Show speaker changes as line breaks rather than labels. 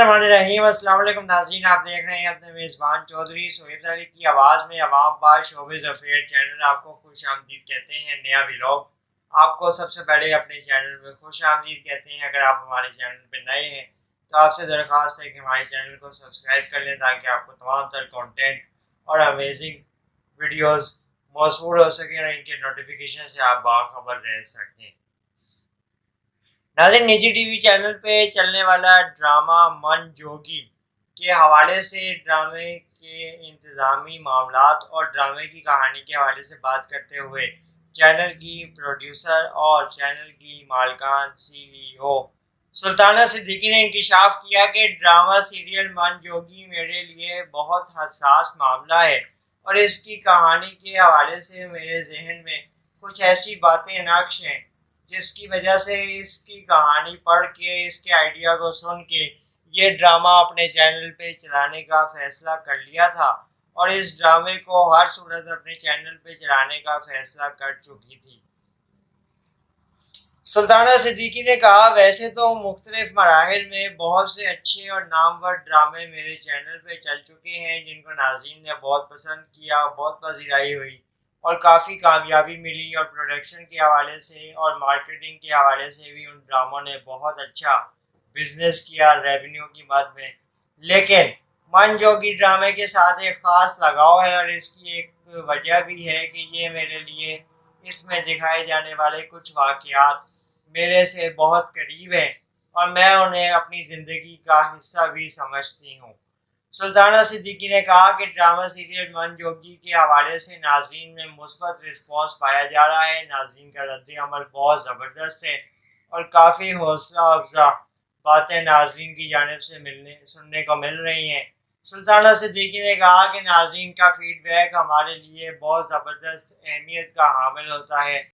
बिस्मिल्लाहिर्रहमानिर्रहीम। अस्सलाम वालेकुम नाज़रीन, आप देख रहे हैं अपने मेज़बान चौधरी सोहेब अली की आवाज़ में अवाम बाय शोबिज़ अफेयर चैनल। आपको खुश आमदीद कहते हैं। नया व्लॉग आपको सबसे पहले अपने चैनल में खुश आमदीद कहते हैं। अगर आप हमारे चैनल पर नए हैं तो आपसे दरख्वास्त है कि हमारे चैनल को सब्सक्राइब कर लें ताकि आपको तमाम तर कॉन्टेंट और अमेजिंग वीडियोज़ मौसूल हो सकें और इनके नोटिफिकेशन से आप बाखबर रह सकें। नाज़रीन, निजी टीवी चैनल पे चलने वाला ड्रामा मन जोगी के हवाले से ड्रामे के इंतज़ामी मामलात और ड्रामे की कहानी के हवाले से बात करते हुए चैनल की प्रोड्यूसर और चैनल की मालकान CEO सुल्ताना सिद्दीकी ने इंकशाफ किया कि ड्रामा सीरियल मन जोगी मेरे लिए बहुत हसास मामला है और इसकी कहानी के हवाले से मेरे जहन में कुछ ऐसी बातें नक्श हैं जिसकी वजह से इसकी कहानी पढ़ के इसके आइडिया को सुन के ये ड्रामा अपने चैनल पे चलाने का फैसला कर लिया था और इस ड्रामे को हर सूरत अपने चैनल पे चलाने का फैसला कर चुकी थी। सुल्ताना सिद्दीकी ने कहा, वैसे तो मुख्तलिफ मराहिल में बहुत से अच्छे और नामवर ड्रामे मेरे चैनल पे चल चुके हैं जिनको नाज़रीन ने बहुत पसंद किया, बहुत पजीराई हुई और काफ़ी कामयाबी मिली और प्रोडक्शन के हवाले से और मार्केटिंग के हवाले से भी उन ड्रामों ने बहुत अच्छा बिजनेस किया रेवेन्यू की मद में। लेकिन मन जोगी ड्रामे के साथ एक ख़ास लगाव है और इसकी एक वजह भी है कि ये मेरे लिए इसमें दिखाए जाने वाले कुछ वाक़यात मेरे से बहुत करीब हैं और मैं उन्हें अपनी ज़िंदगी का हिस्सा भी समझती हूँ। सुल्ताना सिद्दीकी ने कहा कि ड्रामा सीरियल मन जोगी के हवाले से नाज़रीन में मुस्बत रिस्पॉन्स पाया जा रहा है। नाज़रीन का रद्द अमल बहुत ज़बरदस्त है और काफ़ी हौसला अफजा बातें नाज़रीन की जानिब से सुनने को मिल रही हैं। सुल्ताना सिद्दीकी ने कहा कि नाज़रीन का फीडबैक हमारे लिए बहुत ज़बरदस्त अहमियत का हामिल होता है